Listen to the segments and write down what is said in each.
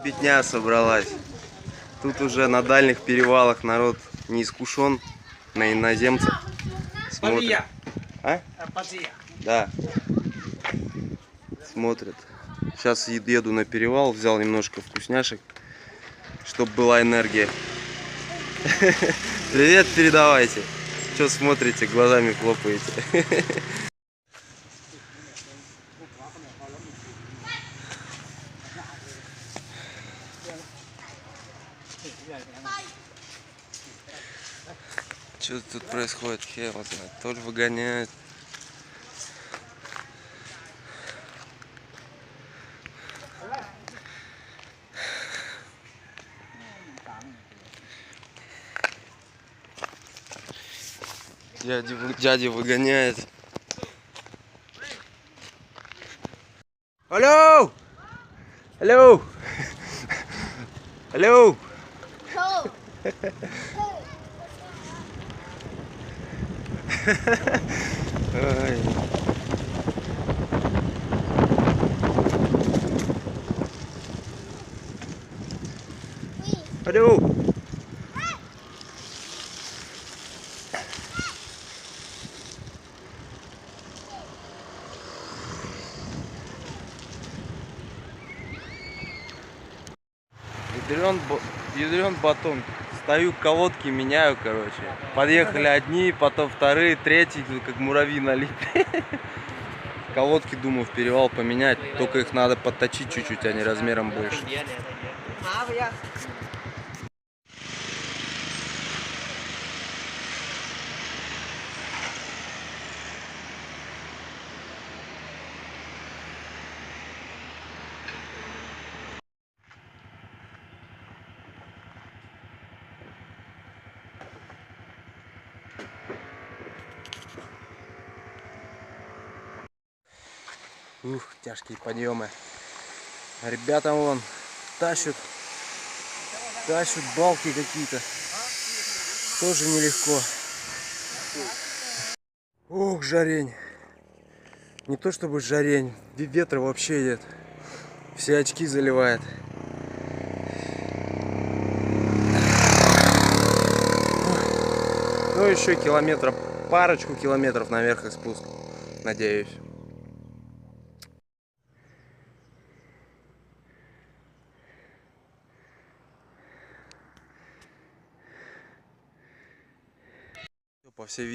Ребятня собралась. Тут уже на дальних перевалах народ не искушен, на иноземцев смотрит. А? Да. Смотрят. Сейчас еду на перевал, взял немножко вкусняшек, чтобы была энергия. Привет передавайте. Что смотрите, глазами хлопаете? Что тут происходит? Хер его знает. Тоже выгоняет. Дядя выгоняет. Алло! Алло! Алло! Ой. Алло! Ядрен батон. Стою, колодки меняю, короче. Подъехали одни, потом вторые, третьи, как муравьи налипли. Колодки, думаю, в перевал поменять. Только их надо подточить чуть-чуть, они размером больше. Ух, тяжкие подъемы. Ребята вон тащат балки какие-то. Тоже нелегко. Ох, жарень. Не то чтобы жарень, ветра вообще нет. Все очки заливает. Ну еще парочку километров наверх и спуск, надеюсь. По всей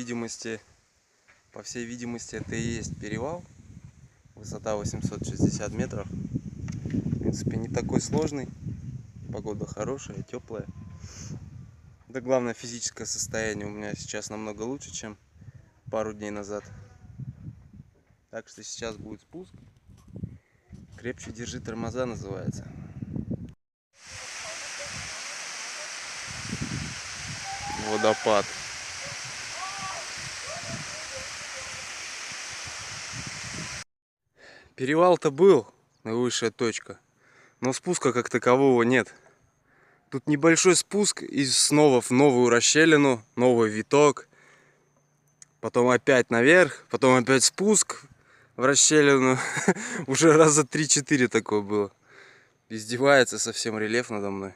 видимости, это и есть перевал. Высота 860 метров. В принципе, не такой сложный. Погода хорошая, теплая. Да главное, физическое состояние у меня сейчас намного лучше, чем пару дней назад. Так что сейчас будет спуск. Крепче держи тормоза, называется. Водопад. Перевал-то был, наивысшая точка, но спуска как такового нет. Тут небольшой спуск и снова в новую расщелину, новый виток. Потом опять наверх, потом опять спуск в расщелину. Уже раза 3-4 такое было. Издевается совсем рельеф надо мной.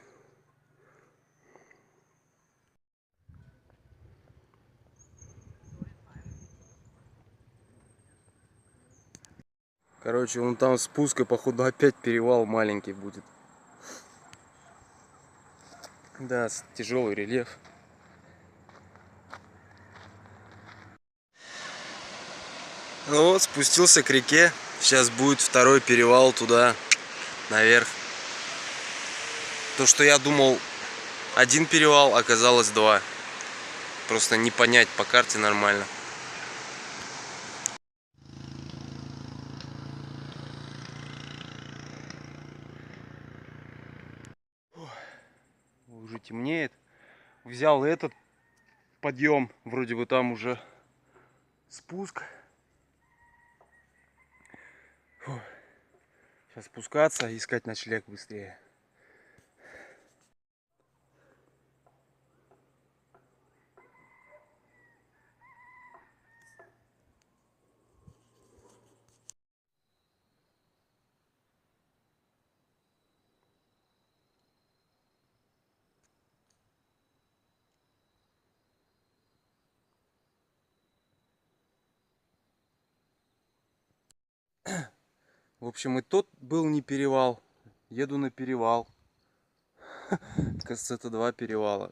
Короче, он там спуск, и походу опять перевал маленький будет. Да, тяжелый рельеф. Ну вот, спустился к реке. Сейчас будет второй перевал туда, наверх. То, что я думал один перевал, оказалось два. Просто не понять по карте нормально. Уже темнеет. Взял этот подъем. Вроде бы там уже спуск. Фу. Сейчас спускаться, искать ночлег быстрее. В общем, и тот был не перевал. Еду на перевал. Кажется, это 2 перевала.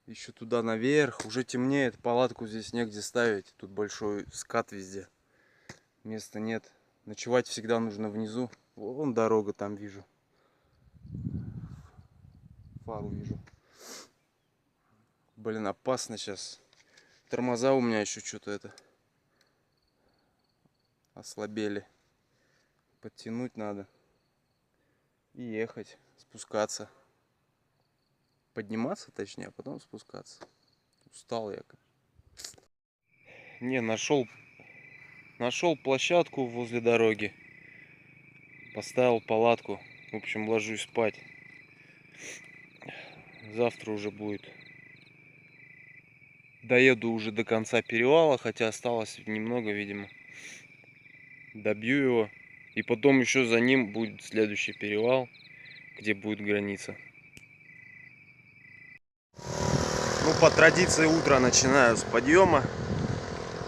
Еще туда наверх. Уже темнеет. Палатку здесь негде ставить. Тут большой скат везде. Места нет. Ночевать всегда нужно внизу. Вон дорога там вижу. Фару вижу. Блин, опасно сейчас. Тормоза у меня еще что-то это ослабели. Подтянуть надо. И ехать. Спускаться. Подниматься, точнее, а потом спускаться. Устал я. Не, нашел площадку возле дороги. Поставил палатку. В общем, ложусь спать. Завтра уже будет. Доеду уже до конца перевала, хотя осталось немного, видимо. Добью его. И потом еще за ним будет следующий перевал, где будет граница. Ну, по традиции утро начинаю с подъема.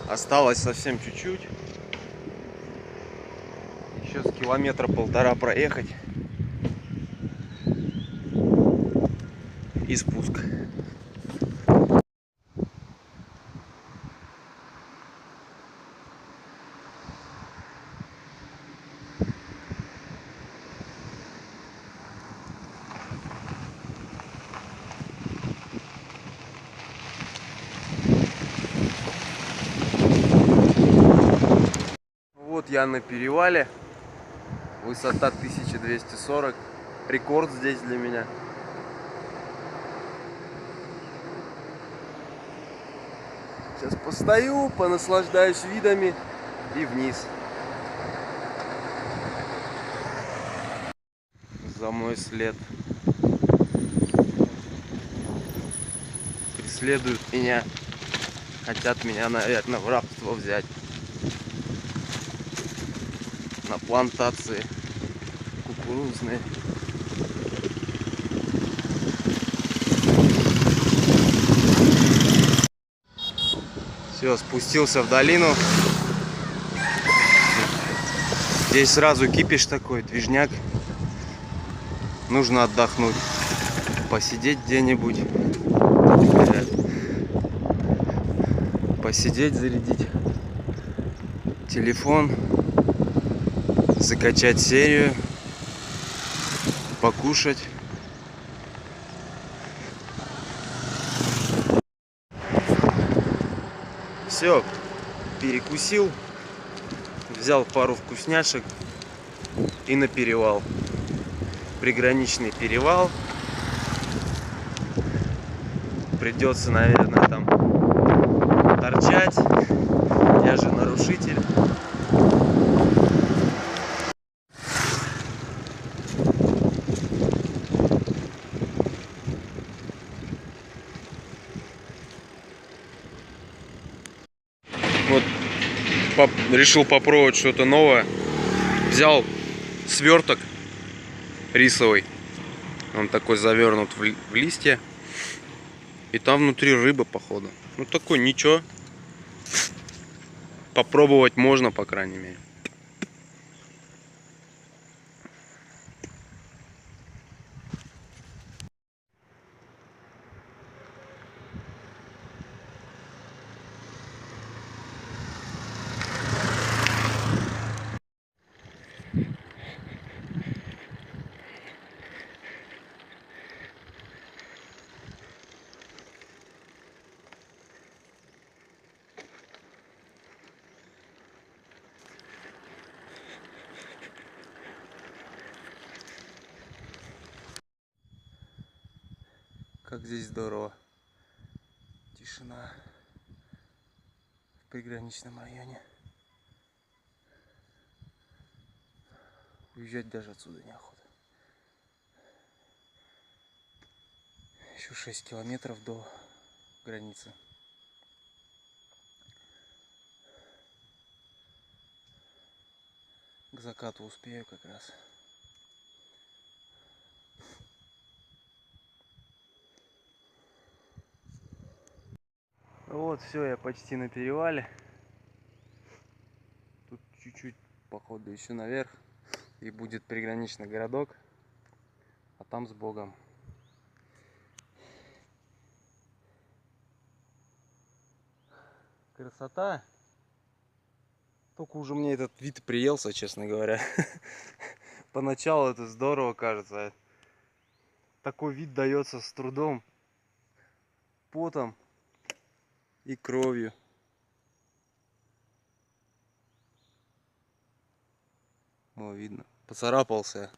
Осталось совсем чуть-чуть. Еще с километра-полтора проехать. И спуск. Вот я на перевале. Высота 1240. Рекорд здесь для меня. Сейчас постою, понаслаждаюсь видами и вниз. За мной след. Преследуют меня. Хотят меня, наверное, в рабство взять. На плантации кукурузные. Все, спустился в долину. Здесь сразу кипиш такой, движняк. Нужно отдохнуть. Посидеть где-нибудь. Посидеть, зарядить телефон. Закачать серию. Покушать. Все, перекусил. Взял пару вкусняшек и на перевал. Приграничный перевал. Придется, наверное, там торчать. Я же нарушитель. Вот решил попробовать что-то новое. Взял сверток рисовый. Он такой завернут в листья. И там внутри рыба, походу. Ну такой, ничего. Попробовать можно, по крайней мере. Как здесь здорово. Тишина в приграничном районе. Уезжать даже отсюда неохота. Еще 6 километров до границы. К закату успею как раз. Вот, все, я почти на перевале. Тут чуть-чуть походу еще наверх. И будет приграничный городок. А там с Богом. Красота. Только уже мне этот вид приелся, честно говоря. Поначалу это здорово кажется. Такой вид дается с трудом, потом и кровью. О, видно. Поцарапался.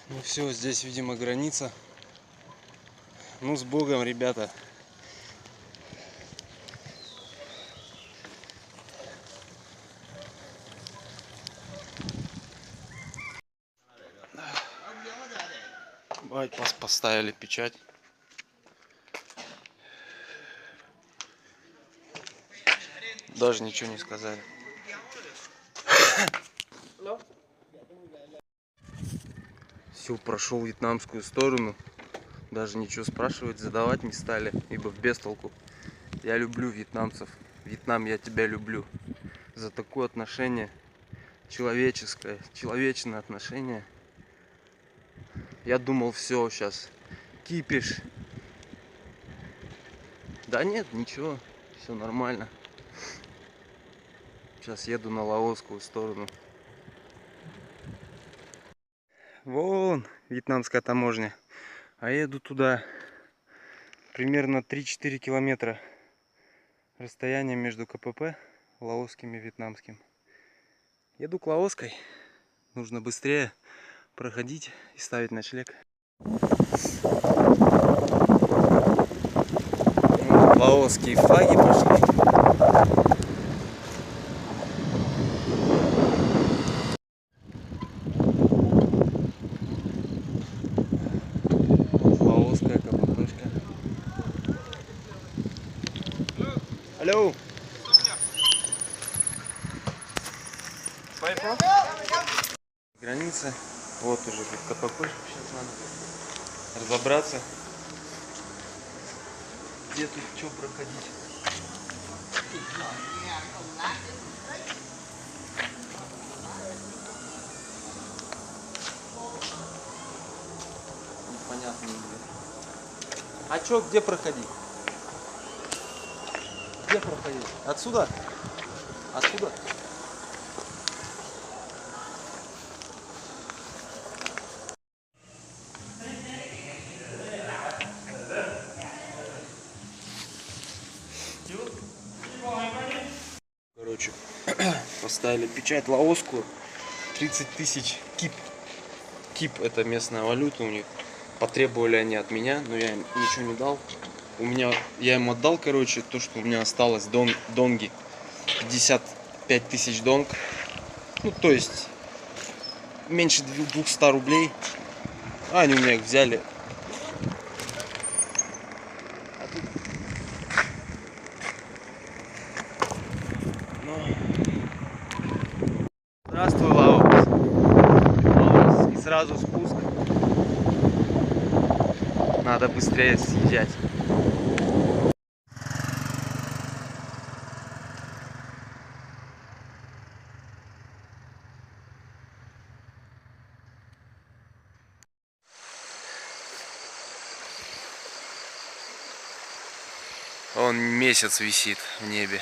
Ну все, здесь, видимо, граница. Ну, с Богом, ребята. Поставили печать. Даже ничего не сказали. Все, прошел вьетнамскую сторону. Даже ничего спрашивать, задавать не стали, ибо в бестолку. Я люблю вьетнамцев. Вьетнам, я тебя люблю. За такое отношение человеческое, человечное отношение. Я думал, все, сейчас кипиш. Да нет, ничего, все нормально. Сейчас еду на лаосскую сторону. Вон вьетнамская таможня. А я еду туда. Примерно 3-4 километра расстояние между КПП лаосским и вьетнамским. Еду к лаосской. Нужно быстрее проходить и ставить ночлег. Лаосские флаги пошли. Лаосская КППшка. Алло. Граница. Вот уже без КППшек. Сейчас надо разобраться, где тут что проходить. Непонятно где. А чё, где проходить? Где проходить? Отсюда? Отсюда? Короче, поставили печать лаосскую. 30 тысяч кип. Кип — это местная валюта у них. Потребовали они от меня, но я им ничего не дал. Я им отдал, короче, то, что у меня осталось донги. 55 тысяч донг. Ну, то есть меньше 200 рублей. А они у меня их взяли. Здравствуй, Лаос. Лаос. И сразу спуск. Надо быстрее съезжать. Он месяц висит в небе.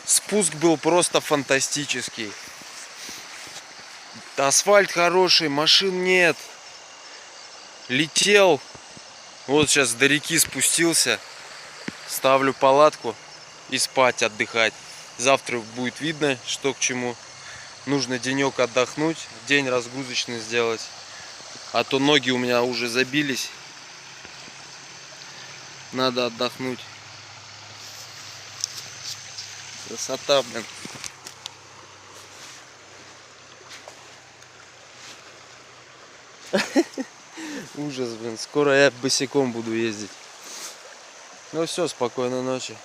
Спуск был просто фантастический. Асфальт хороший, машин нет. Летел. Вот сейчас до реки спустился. Ставлю палатку и спать, отдыхать. Завтра будет видно, что к чему. Нужно денек отдохнуть, день разгрузочный сделать. А то ноги у меня уже забились. Надо отдохнуть. Красота, блин. Ужас, блин. Скоро я босиком буду ездить. Ну все, спокойной ночи.